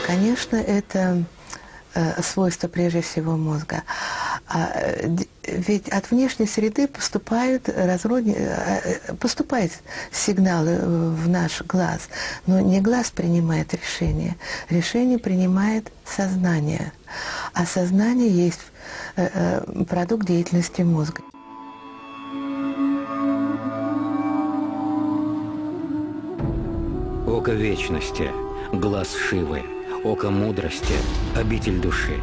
Конечно, это свойство прежде всего мозга. Ведь от внешней среды поступают сигналы в наш глаз. Но не глаз принимает решение. Решение принимает сознание. А сознание есть продукт деятельности мозга. Око вечности, глаз Шивы, око мудрости, обитель души.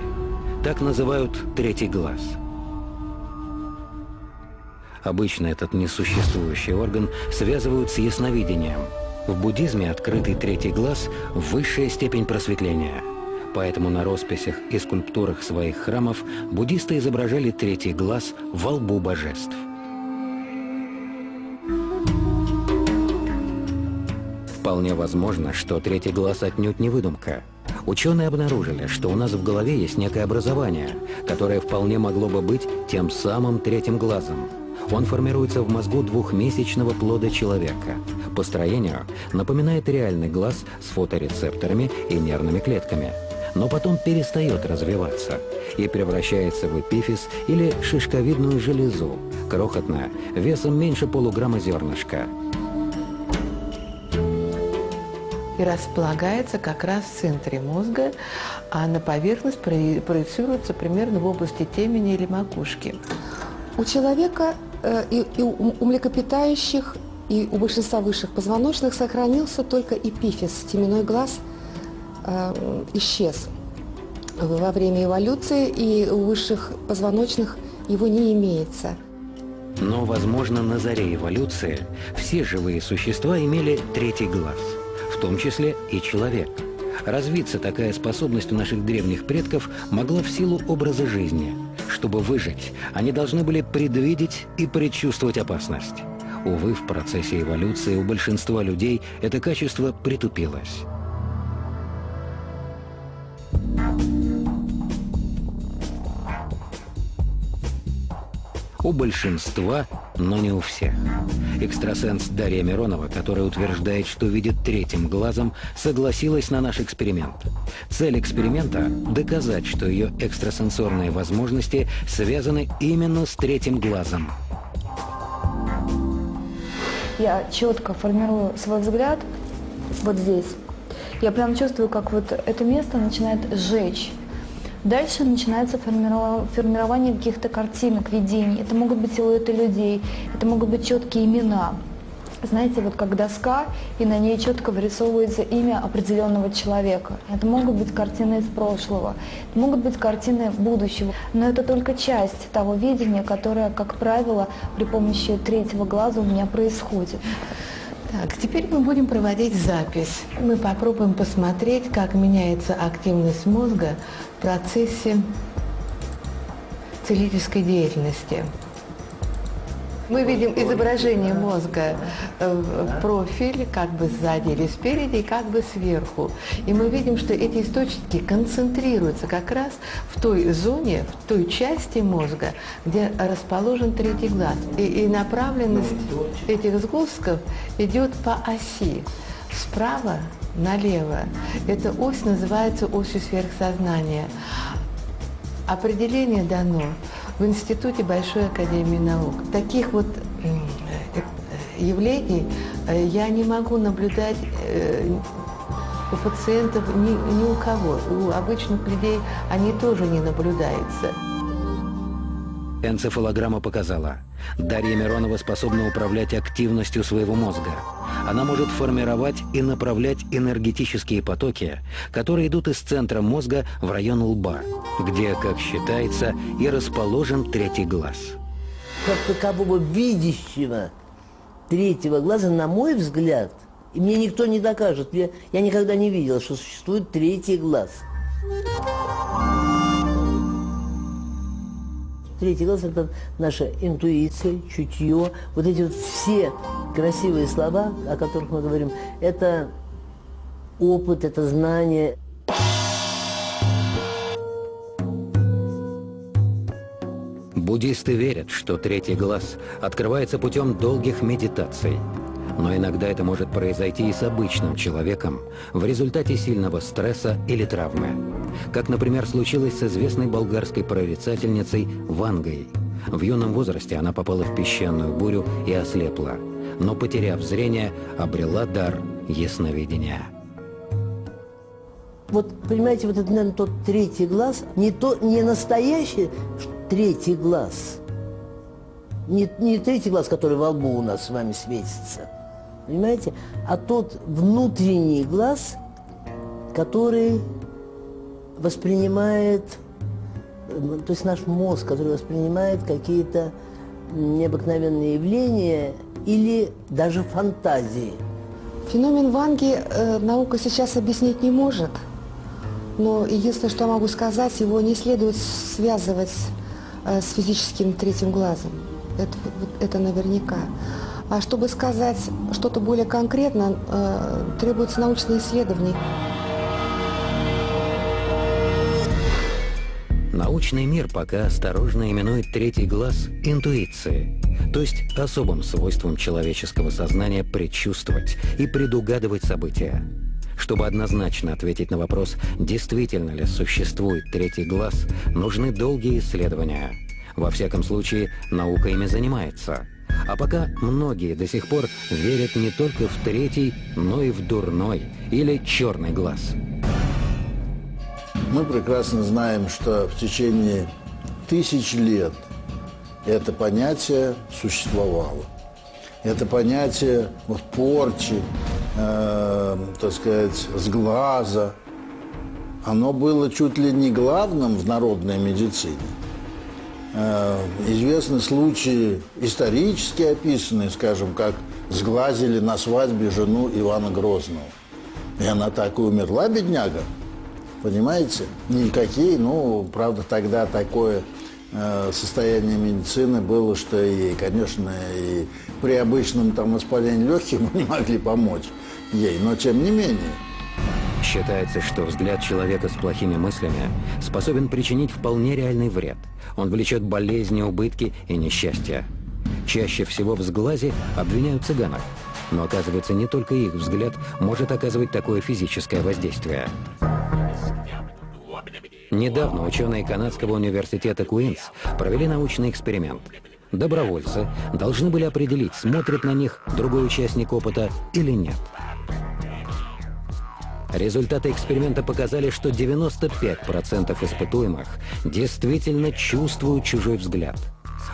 Так называют третий глаз. Обычно этот несуществующий орган связывают с ясновидением. В буддизме открытый третий глаз – высшая степень просветления. Поэтому на росписях и скульптурах своих храмов буддисты изображали третий глаз во лбу божеств. Вполне возможно, что третий глаз отнюдь не выдумка. Ученые обнаружили, что у нас в голове есть некое образование, которое вполне могло бы быть тем самым третьим глазом. Он формируется в мозгу двухмесячного плода человека. По строению напоминает реальный глаз с фоторецепторами и нервными клетками, но потом перестает развиваться и превращается в эпифиз или шишковидную железу, крохотная, весом меньше полуграмма зернышка. И располагается как раз в центре мозга, а на поверхность проецируется примерно в области темени или макушки. У человека и у млекопитающих, и у большинства высших позвоночных сохранился только эпифиз, теменной глаз исчез во время эволюции, и у высших позвоночных его не имеется. Но, возможно, на заре эволюции все живые существа имели третий глаз, в том числе и человек. Развиться такая способность у наших древних предков могла в силу образа жизни. Чтобы выжить, они должны были предвидеть и предчувствовать опасность. Увы, в процессе эволюции у большинства людей это качество притупилось. У большинства, но не у всех. Экстрасенс Дарья Миронова, которая утверждает, что видит третьим глазом, согласилась на наш эксперимент. Цель эксперимента – доказать, что ее экстрасенсорные возможности связаны именно с третьим глазом. Я четко формирую свой взгляд вот здесь. Я прям чувствую, как вот это место начинает сжечь. Дальше начинается формирование каких-то картинок, видений. Это могут быть силуэты людей, это могут быть четкие имена. Знаете, вот как доска, и на ней четко вырисовывается имя определенного человека. Это могут быть картины из прошлого, это могут быть картины будущего. Но это только часть того видения, которое, как правило, при помощи третьего глаза у меня происходит. Так, теперь мы будем проводить запись. Мы попробуем посмотреть, как меняется активность мозга в процессе целительской деятельности. Мы видим изображение мозга в профиль, как бы сзади или спереди, и как бы сверху. И мы видим, что эти источники концентрируются как раз в той зоне, в той части мозга, где расположен третий глаз. И направленность этих сгустков идет по оси, справа налево. Эта ось называется осью сверхсознания. Определение дано в Институте Большой Академии Наук. Таких вот явлений я не могу наблюдать у пациентов ни у кого. У обычных людей они тоже не наблюдаются. Энцефалограмма показала, Дарья Миронова способна управлять активностью своего мозга. Она может формировать и направлять энергетические потоки, которые идут из центра мозга в район лба, где, как считается, и расположен третий глаз. Как такового видящего третьего глаза, на мой взгляд, и мне никто не докажет, я никогда не видел, что существует третий глаз. Третий глаз – это наша интуиция, чутье. Вот эти вот все красивые слова, о которых мы говорим, это опыт, это знание. Буддисты верят, что третий глаз открывается путем долгих медитаций. Но иногда это может произойти и с обычным человеком в результате сильного стресса или травмы. Как, например, случилось с известной болгарской прорицательницей Вангой. В юном возрасте она попала в песчаную бурю и ослепла, но, потеряв зрение, обрела дар ясновидения. Вот, понимаете, вот это, наверное, тот третий глаз, не настоящий третий глаз, не третий глаз, который во лбу у нас с вами светится, понимаете, а тот внутренний глаз, который воспринимает, то есть наш мозг, который воспринимает какие-то необыкновенные явления или даже фантазии. Феномен Ванги наука сейчас объяснить не может. Но единственное, что я могу сказать, его не следует связывать с физическим третьим глазом. Это наверняка. А чтобы сказать что-то более конкретно, требуется научное исследование. Научный мир пока осторожно именует третий глаз интуицией, то есть особым свойством человеческого сознания предчувствовать и предугадывать события. Чтобы однозначно ответить на вопрос, действительно ли существует третий глаз, нужны долгие исследования. Во всяком случае, наука ими занимается. А пока многие до сих пор верят не только в третий, но и в дурной или черный глаз. Мы прекрасно знаем, что в течение тысяч лет это понятие существовало. Это понятие порчи, так сказать, сглаза, оно было чуть ли не главным в народной медицине. Известны случаи, исторически описанные, скажем, как сглазили на свадьбе жену Ивана Грозного. И она так и умерла, бедняга. Понимаете? Никакие, правда, тогда такое состояние медицины было, что ей, конечно, и при обычном воспалении легких мы не могли помочь ей, но тем не менее. Считается, что взгляд человека с плохими мыслями способен причинить вполне реальный вред. Он влечет болезни, убытки и несчастья. Чаще всего в сглазе обвиняют цыганок. Но оказывается, не только их взгляд может оказывать такое физическое воздействие. Недавно ученые канадского университета Куинс провели научный эксперимент. Добровольцы должны были определить, смотрит на них другой участник опыта или нет. Результаты эксперимента показали, что 95% испытуемых действительно чувствуют чужой взгляд.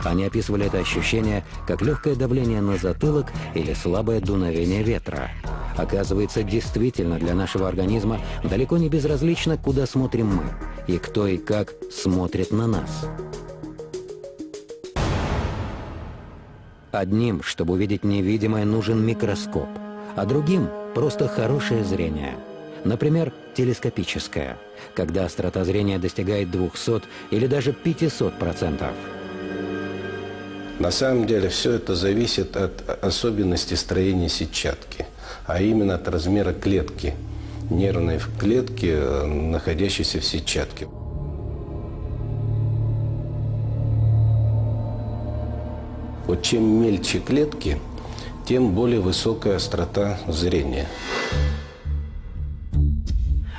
Они описывали это ощущение как легкое давление на затылок или слабое дуновение ветра. Оказывается, действительно для нашего организма далеко не безразлично, куда смотрим мы, и кто и как смотрит на нас. Одним, чтобы увидеть невидимое, нужен микроскоп, а другим – просто хорошее зрение. Например, телескопическое, когда острота зрения достигает 200 или даже 500%. На самом деле все это зависит от особенностей строения сетчатки, а именно от размера клетки, нервной клетки, находящейся в сетчатке. Вот чем мельче клетки, тем более высокая острота зрения.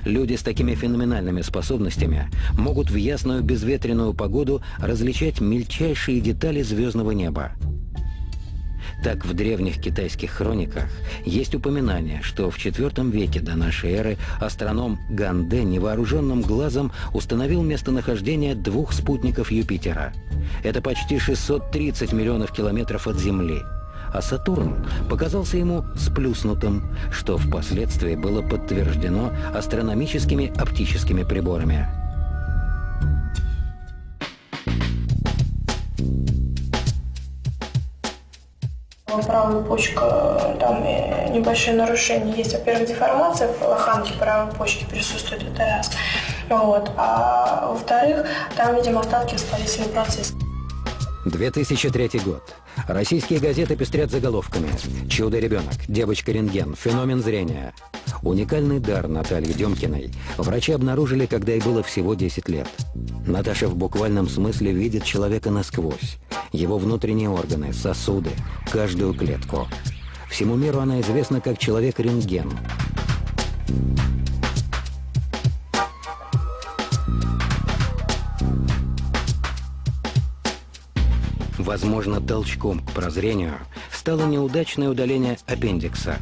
Люди с такими феноменальными способностями могут в ясную безветренную погоду различать мельчайшие детали звездного неба. Так, в древних китайских хрониках есть упоминание, что в IV веке до нашей эры астроном Ганде невооруженным глазом установил местонахождение 2 спутников Юпитера. Это почти 630 миллионов километров от Земли. А Сатурн показался ему сплюснутым, что впоследствии было подтверждено астрономическими оптическими приборами. Правая почка, там небольшое нарушение есть. Во-первых, деформация в лоханке правой почки присутствует, это раз. А во-вторых, там, видимо, остатки воспалительного процесса. 2003 год. Российские газеты пестрят заголовками: «Чудо-ребенок», «Девочка-рентген», «Феномен зрения». Уникальный дар Натальи Демкиной врачи обнаружили, когда ей было всего 10 лет. Наташа в буквальном смысле видит человека насквозь. Его внутренние органы, сосуды, каждую клетку. Всему миру она известна как человек-рентген. Возможно, толчком к прозрению стало неудачное удаление аппендикса.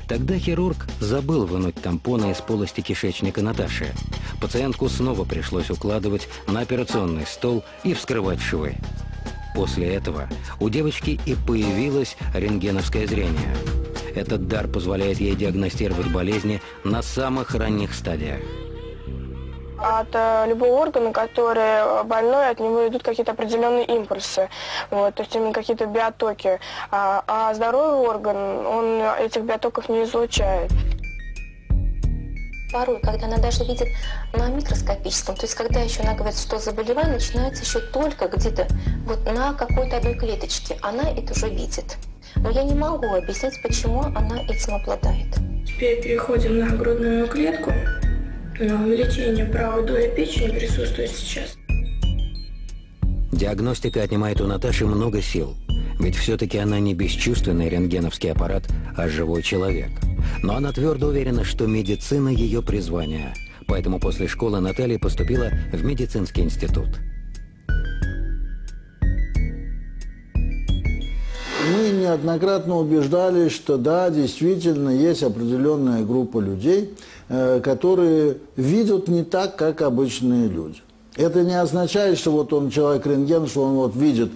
Тогда хирург забыл вынуть тампоны из полости кишечника Наташи. Пациентку снова пришлось укладывать на операционный стол и вскрывать швы. После этого у девочки и появилось рентгеновское зрение. Этот дар позволяет ей диагностировать болезни на самых ранних стадиях. От любого органа, который больной, от него идут какие-то определенные импульсы, вот, то есть именно какие-то биотоки. А здоровый орган, он этих биотоков не излучает. Порой, когда она даже видит на микроскопическом, то есть когда еще она говорит, что заболевание начинается еще только где-то вот на какой-то одной клеточке, она это уже видит. Но я не могу объяснить, почему она этим обладает. Теперь переходим на грудную клетку. Увеличение правой доли печени присутствует сейчас. Диагностика отнимает у Наташи много сил. Ведь все-таки она не бесчувственный рентгеновский аппарат, а живой человек. Но она твердо уверена, что медицина ее призвание. Поэтому после школы Наталья поступила в медицинский институт. Мы неоднократно убеждались, что да, действительно есть определенная группа людей, которые видят не так, как обычные люди. Это не означает, что вот он человек-рентген, что он вот видит,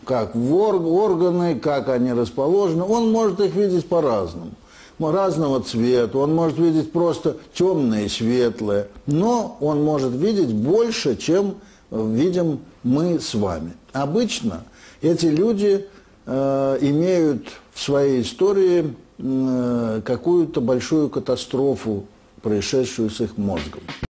как органы, как они расположены. Он может их видеть по-разному. Разного цвета, он может видеть просто темное и светлое, но он может видеть больше, чем видим мы с вами. Обычно эти люди имеют в своей истории какую-то большую катастрофу, происшедшую с их мозгом.